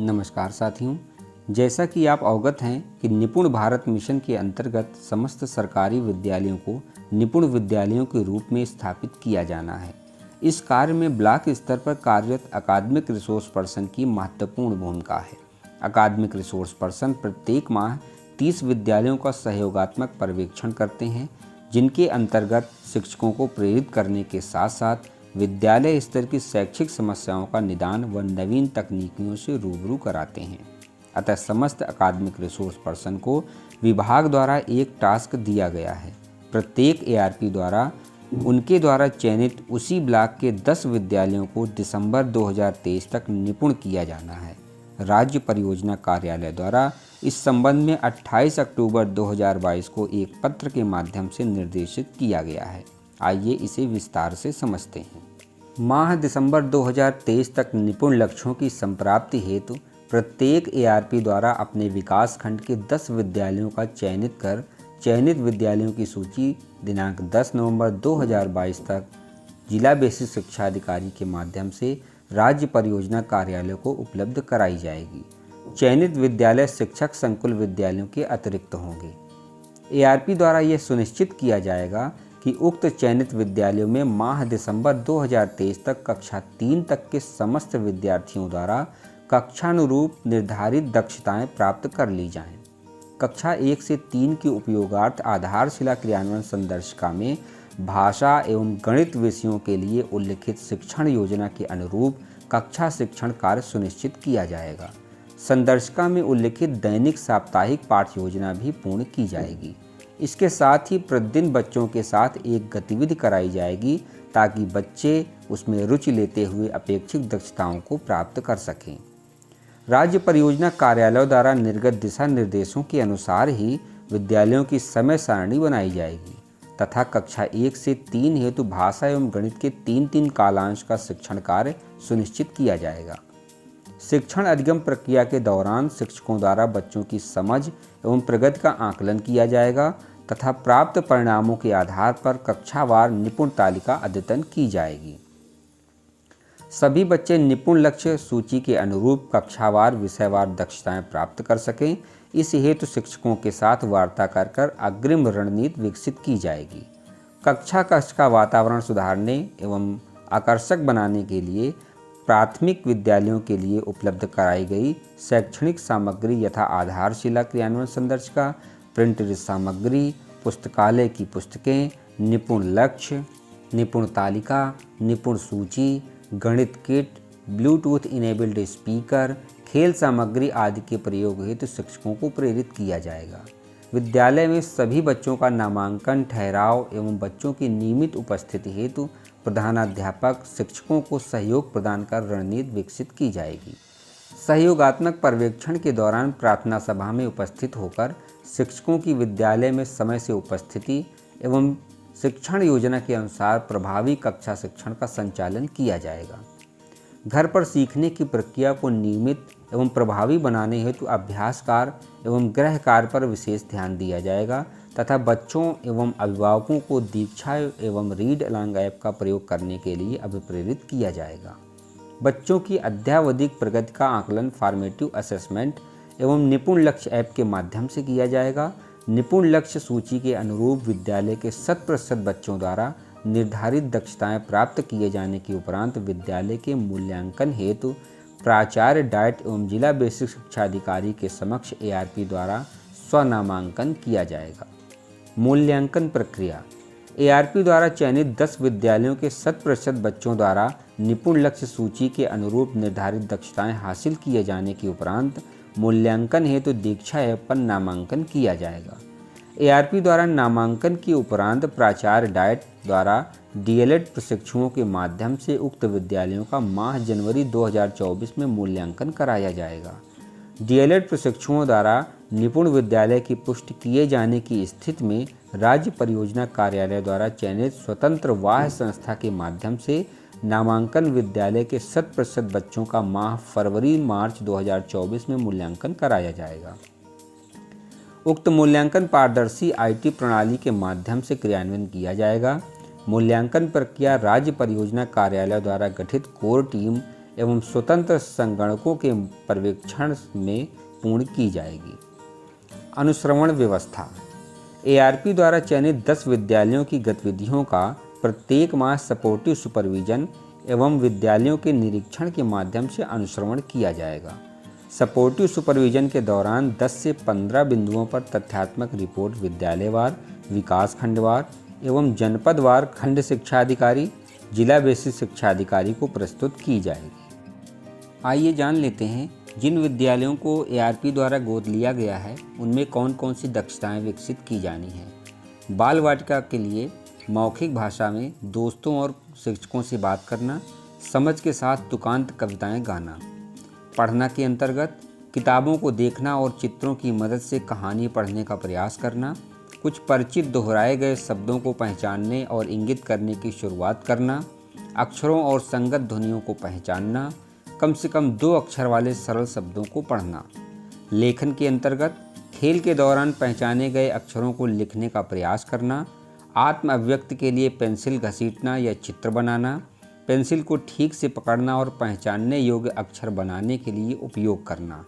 नमस्कार साथियों। जैसा कि आप अवगत हैं कि निपुण भारत मिशन के अंतर्गत समस्त सरकारी विद्यालयों को निपुण विद्यालयों के रूप में स्थापित किया जाना है। इस कार्य में ब्लॉक स्तर पर कार्यरत अकादमिक रिसोर्स पर्सन की महत्वपूर्ण भूमिका है। अकादमिक रिसोर्स पर्सन प्रत्येक माह 30 विद्यालयों का सहयोगात्मक पर्यवेक्षण करते हैं, जिनके अंतर्गत शिक्षकों को प्रेरित करने के साथ साथ विद्यालय स्तर की शैक्षिक समस्याओं का निदान व नवीन तकनीकों से रूबरू कराते हैं। अतः समस्त अकादमिक रिसोर्स पर्सन को विभाग द्वारा एक टास्क दिया गया है। प्रत्येक एआरपी द्वारा उनके द्वारा चयनित उसी ब्लॉक के 10 विद्यालयों को दिसंबर 2023 तक निपुण किया जाना है। राज्य परियोजना कार्यालय द्वारा इस संबंध में 28 अक्टूबर 2022 को एक पत्र के माध्यम से निर्देशित किया गया है। आइए इसे विस्तार से समझते हैं। माह दिसंबर 2023 तक निपुण लक्ष्यों की संप्राप्ति हेतु प्रत्येक एआरपी द्वारा अपने विकास खंड के 10 विद्यालयों का चयनित कर चयनित विद्यालयों की सूची दिनांक 10 नवंबर 2022 तक जिला बेसिक शिक्षा अधिकारी के माध्यम से राज्य परियोजना कार्यालय को उपलब्ध कराई जाएगी। चयनित विद्यालय शिक्षक संकुल विद्यालयों के अतिरिक्त होंगे। एआरपी द्वारा यह सुनिश्चित किया जाएगा कि उक्त चयनित विद्यालयों में माह दिसंबर 2023 तक कक्षा 3 तक के समस्त विद्यार्थियों द्वारा कक्षानुरूप निर्धारित दक्षताएं प्राप्त कर ली जाएं। कक्षा 1 से 3 की उपयोगार्थ आधारशिला क्रियान्वयन संदर्शिका में भाषा एवं गणित विषयों के लिए उल्लिखित शिक्षण योजना के अनुरूप कक्षा शिक्षण कार्य सुनिश्चित किया जाएगा। संदर्शिका में उल्लिखित दैनिक साप्ताहिक पाठ योजना भी पूर्ण की जाएगी। इसके साथ ही प्रतिदिन बच्चों के साथ एक गतिविधि कराई जाएगी ताकि बच्चे उसमें रुचि लेते हुए अपेक्षित दक्षताओं को प्राप्त कर सकें। राज्य परियोजना कार्यालय द्वारा निर्गत दिशा निर्देशों के अनुसार ही विद्यालयों की समय सारणी बनाई जाएगी तथा कक्षा 1 से 3 हेतु भाषा एवं गणित के 3-3 कालांश का शिक्षण कार्य सुनिश्चित किया जाएगा। शिक्षण अधिगम प्रक्रिया के दौरान शिक्षकों द्वारा बच्चों की समझ एवं प्रगति का आकलन किया जाएगा तथा प्राप्त परिणामों के आधार पर कक्षावार निपुण तालिका अद्यतन की जाएगी। सभी बच्चे निपुण लक्ष्य सूची के अनुरूप कक्षावार विषयवार दक्षताएं प्राप्त कर सकें, इस हेतु शिक्षकों के साथ वार्ता कर अग्रिम रणनीति विकसित की जाएगी। कक्षा का वातावरण सुधारने एवं आकर्षक बनाने के लिए प्राथमिक विद्यालयों के लिए उपलब्ध कराई गई शैक्षणिक सामग्री यथा आधारशिला क्रियान्वयन संदर्शिका, प्रिंट सामग्री, पुस्तकालय की पुस्तकें, निपुण लक्ष्य, निपुण तालिका, निपुण सूची, गणित किट, ब्लूटूथ इनेबल्ड स्पीकर, खेल सामग्री आदि के प्रयोग हेतु शिक्षकों को प्रेरित किया जाएगा। विद्यालय में सभी बच्चों का नामांकन, ठहराव एवं बच्चों की नियमित उपस्थिति हेतु प्रधानाध्यापक शिक्षकों को सहयोग प्रदान कर रणनीति विकसित की जाएगी। सहयोगात्मक पर्यवेक्षण के दौरान प्रार्थना सभा में उपस्थित होकर शिक्षकों की विद्यालय में समय से उपस्थिति एवं शिक्षण योजना के अनुसार प्रभावी कक्षा शिक्षण का संचालन किया जाएगा। घर पर सीखने की प्रक्रिया को नियमित एवं प्रभावी बनाने हेतु अभ्यास कार्य एवं गृह कार्य पर विशेष ध्यान दिया जाएगा तथा बच्चों एवं अभिभावकों को दीक्षा एवं रीड अलॉन्ग ऐप का प्रयोग करने के लिए अभिप्रेरित किया जाएगा। बच्चों की अद्यावधिक प्रगति का आकलन फॉर्मेटिव असेसमेंट एवं निपुण लक्ष्य ऐप के माध्यम से किया जाएगा। निपुण लक्ष्य सूची के अनुरूप विद्यालय के 100% बच्चों द्वारा निर्धारित दक्षताएं प्राप्त किए जाने के उपरांत विद्यालय के मूल्यांकन हेतु प्राचार्य डाइट एवं जिला बेसिक शिक्षा अधिकारी के समक्ष एआरपी द्वारा स्वनामांकन किया जाएगा। मूल्यांकन प्रक्रिया। एआरपी द्वारा चयनित 10 विद्यालयों के 100% बच्चों द्वारा निपुण लक्ष्य सूची के अनुरूप निर्धारित दक्षताएं हासिल किए जाने के उपरांत मूल्यांकन हेतु दीक्षा ऐप पर नामांकन किया जाएगा। एआरपी द्वारा नामांकन के उपरांत प्राचार्य डाइट द्वारा डीएलएड प्रशिक्षुओं के माध्यम से उक्त विद्यालयों का माह जनवरी 2024 में मूल्यांकन कराया जाएगा। डीएलएड प्रशिक्षुओं द्वारा निपुण विद्यालय की पुष्टि किए जाने की स्थिति में राज्य परियोजना कार्यालय द्वारा चयनित स्वतंत्र वाह्य संस्था के माध्यम से नामांकन विद्यालय के 100% बच्चों का माह फरवरी-मार्च 2024 में मूल्यांकन कराया जाएगा। उक्त मूल्यांकन पारदर्शी आईटी प्रणाली के माध्यम से क्रियान्वयन किया जाएगा। मूल्यांकन प्रक्रिया राज्य परियोजना कार्यालय द्वारा गठित कोर टीम एवं स्वतंत्र संगणकों के पर्यवेक्षण में पूर्ण की जाएगी। अनुश्रवण व्यवस्था। ARP द्वारा चयनित 10 विद्यालयों की गतिविधियों का प्रत्येक माह सपोर्टिव सुपरविजन एवं विद्यालयों के निरीक्षण के माध्यम से अनुश्रवण किया जाएगा। सपोर्टिव सुपरविजन के दौरान 10 से 15 बिंदुओं पर तथ्यात्मक रिपोर्ट विद्यालयवार, विकास खंडवार एवं जनपदवार खंड शिक्षा अधिकारी, जिला बेसिस शिक्षा अधिकारी को प्रस्तुत की जाएगी। आइए जान लेते हैं जिन विद्यालयों को ARP द्वारा गोद लिया गया है उनमें कौन कौन सी दक्षताएं विकसित की जानी है। बाल वाटिका के लिए मौखिक भाषा में दोस्तों और शिक्षकों से बात करना, समझ के साथ तुकांत कविताएं गाना। पढ़ना के अंतर्गत किताबों को देखना और चित्रों की मदद से कहानी पढ़ने का प्रयास करना, कुछ परिचित दोहराए गए शब्दों को पहचानने और इंगित करने की शुरुआत करना, अक्षरों और संगत ध्वनियों को पहचानना, कम से कम 2 अक्षर वाले सरल शब्दों को पढ़ना। लेखन के अंतर्गत खेल के दौरान पहचाने गए अक्षरों को लिखने का प्रयास करना, आत्म अभिव्यक्ति के लिए पेंसिल घसीटना या चित्र बनाना, पेंसिल को ठीक से पकड़ना और पहचानने योग्य अक्षर बनाने के लिए उपयोग करना,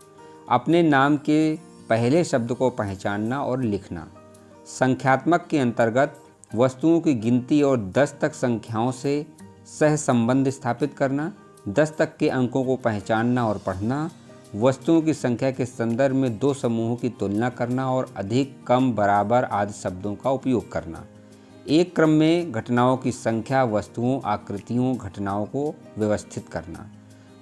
अपने नाम के पहले शब्द को पहचानना और लिखना। संख्यात्मक के अंतर्गत वस्तुओं की गिनती और 10 तक संख्याओं से सह संबंध स्थापित करना, 10 तक के अंकों को पहचानना और पढ़ना, वस्तुओं की संख्या के संदर्भ में 2 समूहों की तुलना करना और अधिक, कम, बराबर आदि शब्दों का उपयोग करना। एक क्रम में घटनाओं की संख्या, वस्तुओं, आकृतियों, घटनाओं को व्यवस्थित करना,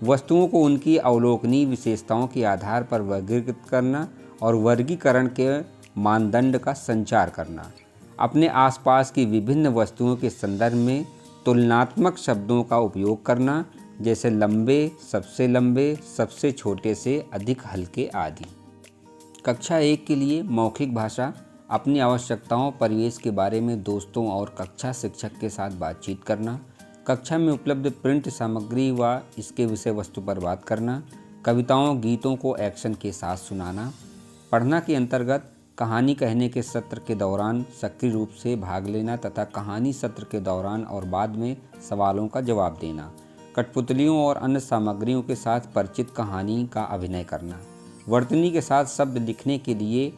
वस्तुओं को उनकी अवलोकनीय विशेषताओं के आधार पर वर्गीकृत करना और वर्गीकरण के मानदंड का संचार करना, अपने आसपास की विभिन्न वस्तुओं के संदर्भ में तुलनात्मक शब्दों का उपयोग करना, जैसे लंबे, सबसे छोटे से अधिक हल्के आदि। कक्षा 1 के लिए मौखिक भाषा, अपनी आवश्यकताओं, परिवेश के बारे में दोस्तों और कक्षा शिक्षक के साथ बातचीत करना, कक्षा में उपलब्ध प्रिंट सामग्री व इसके विषय वस्तु पर बात करना, कविताओं, गीतों को एक्शन के साथ सुनाना। पढ़ना के अंतर्गत कहानी कहने के सत्र के दौरान सक्रिय रूप से भाग लेना तथा कहानी सत्र के दौरान और बाद में सवालों का जवाब देना, कठपुतलियों और अन्य सामग्रियों के साथ परिचित कहानी का अभिनय करना, वर्तनी के साथ शब्द लिखने के लिए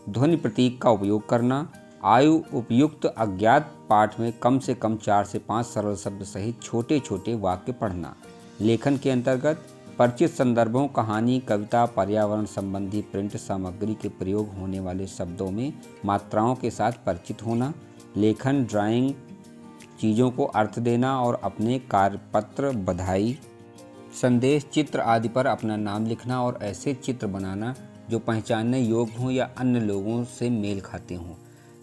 ध्वनि प्रतीक का उपयोग करना, आयु उपयुक्त अज्ञात पाठ में कम से कम 4 से 5 सरल शब्द सहित छोटे छोटे वाक्य पढ़ना। लेखन के अंतर्गत परिचित संदर्भों, कहानी, कविता, पर्यावरण संबंधी प्रिंट सामग्री के प्रयोग होने वाले शब्दों में मात्राओं के साथ परिचित होना। लेखन, ड्राइंग, चीज़ों को अर्थ देना और अपने कार्यपत्र, बधाई, संदेश, चित्र आदि पर अपना नाम लिखना और ऐसे चित्र बनाना जो पहचानने योग्य हों या अन्य लोगों से मेल खाते हों।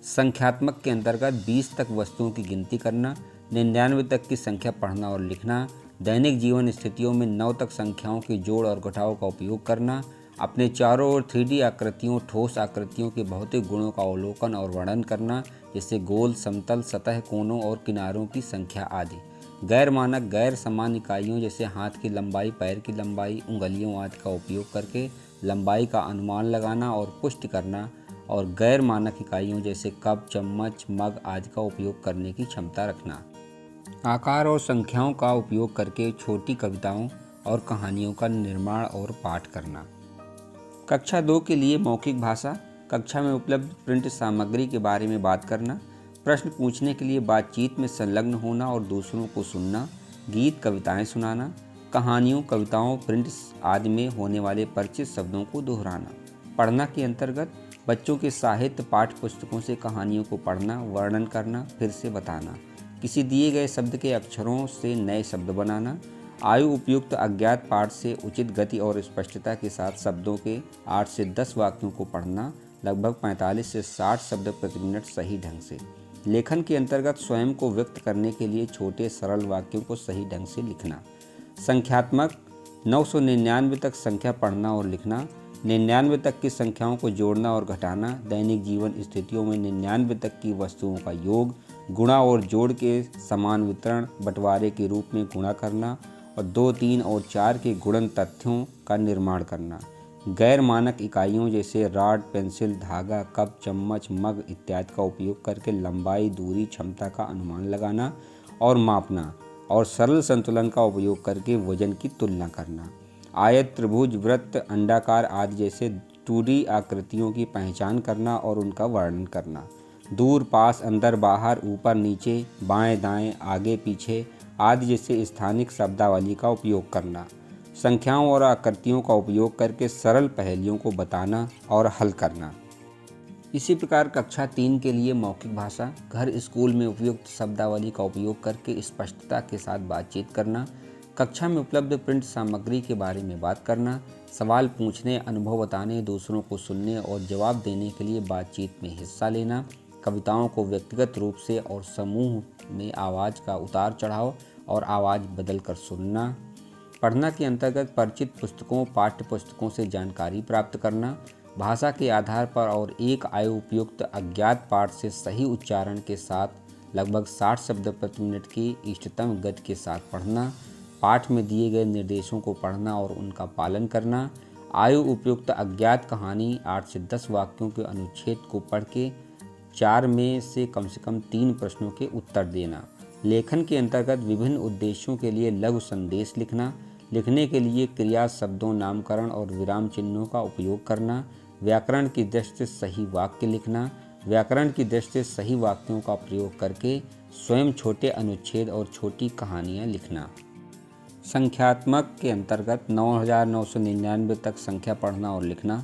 संख्यात्मक के अंतर्गत 20 तक वस्तुओं की गिनती करना, 99 तक की संख्या पढ़ना और लिखना, दैनिक जीवन स्थितियों में 9 तक संख्याओं के जोड़ और घटाव का उपयोग करना, अपने चारों ओर 3D आकृतियों, ठोस आकृतियों के भौतिक गुणों का अवलोकन और वर्णन करना, जैसे गोल, समतल, सतह, कोनों और किनारों की संख्या आदि। गैर मानक, गैर समान इकाइयों जैसे हाथ की लंबाई, पैर की लंबाई, उंगलियों आदि का उपयोग करके लंबाई का अनुमान लगाना और पुष्टि करना और गैर मानक इकाइयों जैसे कप, चम्मच, मग आदि का उपयोग करने की क्षमता रखना। आकार और संख्याओं का उपयोग करके छोटी कविताओं और कहानियों का निर्माण और पाठ करना। कक्षा 2 के लिए मौखिक भाषा, कक्षा में उपलब्ध प्रिंट सामग्री के बारे में बात करना, प्रश्न पूछने के लिए बातचीत में संलग्न होना और दूसरों को सुनना, गीत, कविताएं सुनाना, कहानियों, कविताओं, प्रिंट आदि में होने वाले परिचित शब्दों को दोहराना। पढ़ना के अंतर्गत बच्चों के साहित्य पाठ्य पुस्तकों से कहानियों को पढ़ना, वर्णन करना, फिर से बताना, किसी दिए गए शब्द के अक्षरों से नए शब्द बनाना, आयु उपयुक्त अज्ञात पाठ से उचित गति और स्पष्टता के साथ शब्दों के 8 से 10 वाक्यों को पढ़ना, लगभग 45 से 60 शब्द प्रति मिनट सही ढंग से। लेखन के अंतर्गत स्वयं को व्यक्त करने के लिए छोटे सरल वाक्यों को सही ढंग से लिखना। संख्यात्मक 999 तक संख्या पढ़ना और लिखना, 99 तक की संख्याओं को जोड़ना और घटाना, दैनिक जीवन स्थितियों में 99 तक की वस्तुओं का योग, गुणा और जोड़ के समान वितरण, बंटवारे के रूप में गुणा करना और 2, 3 और 4 के गुणन तथ्यों का निर्माण करना। गैर मानक इकाइयों जैसे रॉड, पेंसिल, धागा, कप, चम्मच, मग इत्यादि का उपयोग करके लंबाई, दूरी, क्षमता का अनुमान लगाना और मापना, और सरल संतुलन का उपयोग करके वजन की तुलना करना। आयत, त्रिभुज, वृत्त, अंडाकार आदि जैसे 2D आकृतियों की पहचान करना और उनका वर्णन करना। दूर, पास, अंदर, बाहर, ऊपर, नीचे, बाएं, दाएं, आगे, पीछे आदि जैसे स्थानिक शब्दावली का उपयोग करना। संख्याओं और आकृतियों का उपयोग करके सरल पहेलियों को बताना और हल करना। इसी प्रकार कक्षा 3 के लिए मौखिक भाषा, घर स्कूल में उपयुक्त शब्दावली का उपयोग करके स्पष्टता के साथ बातचीत करना, कक्षा में उपलब्ध प्रिंट सामग्री के बारे में बात करना, सवाल पूछने, अनुभव बताने, दूसरों को सुनने और जवाब देने के लिए बातचीत में हिस्सा लेना, कविताओं को व्यक्तिगत रूप से और समूह में आवाज़ का उतार चढ़ाव और आवाज़ बदल कर सुनना, पढ़ना के अंतर्गत परिचित पुस्तकों, पाठ्य पुस्तकों से जानकारी प्राप्त करना, भाषा के आधार पर और एक आयु उपयुक्त अज्ञात पाठ से सही उच्चारण के साथ लगभग 60 शब्द प्रति मिनट की इष्टतम गति के साथ पढ़ना, पाठ में दिए गए निर्देशों को पढ़ना और उनका पालन करना, आयु उपयुक्त अज्ञात कहानी 8 से 10 वाक्यों के अनुच्छेद को पढ़ के 4 में से कम 3 प्रश्नों के उत्तर देना, लेखन के अंतर्गत विभिन्न उद्देश्यों के लिए लघु संदेश लिखना, लिखने के लिए क्रिया, शब्दों, नामकरण और विराम चिन्हों का उपयोग करना, व्याकरण की दृष्टि से सही वाक्य लिखना, व्याकरण की दृष्टि से सही वाक्यों का प्रयोग करके स्वयं छोटे अनुच्छेद और छोटी कहानियाँ लिखना। संख्यात्मक के अंतर्गत 9999 तक संख्या पढ़ना और लिखना,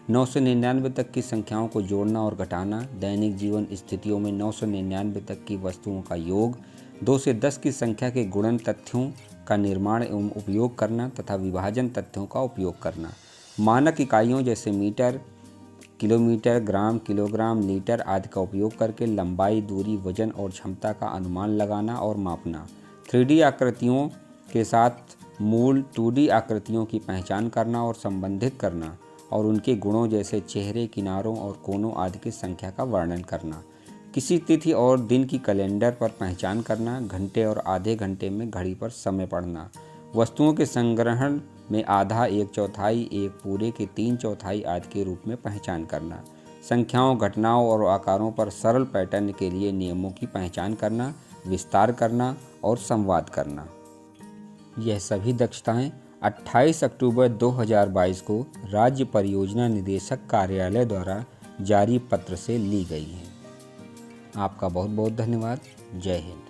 999 तक की संख्याओं को जोड़ना और घटाना, दैनिक जीवन स्थितियों में 999 तक की वस्तुओं का योग, 2 से 10 की संख्या के गुणन तथ्यों का निर्माण एवं उपयोग करना तथा विभाजन तथ्यों का उपयोग करना, मानक इकाइयों जैसे मीटर, किलोमीटर, ग्राम, किलोग्राम, लीटर आदि का उपयोग करके लंबाई, दूरी, वजन और क्षमता का अनुमान लगाना और मापना, 3D आकृतियों के साथ मूल 2D आकृतियों की पहचान करना और संबंधित करना और उनके गुणों जैसे चेहरे, किनारों और कोनों आदि की संख्या का वर्णन करना, किसी तिथि और दिन की कैलेंडर पर पहचान करना, घंटे और आधे घंटे में घड़ी पर समय पढ़ना, वस्तुओं के संग्रहण में आधा, 1/4, एक पूरे के 3/4 आदि के रूप में पहचान करना, संख्याओं, घटनाओं और आकारों पर सरल पैटर्न के लिए नियमों की पहचान करना, विस्तार करना और संवाद करना। यह सभी दक्षताएं 28 अक्टूबर 2022 को राज्य परियोजना निदेशक कार्यालय द्वारा जारी पत्र से ली गई हैं। आपका बहुत बहुत धन्यवाद। जय हिंद।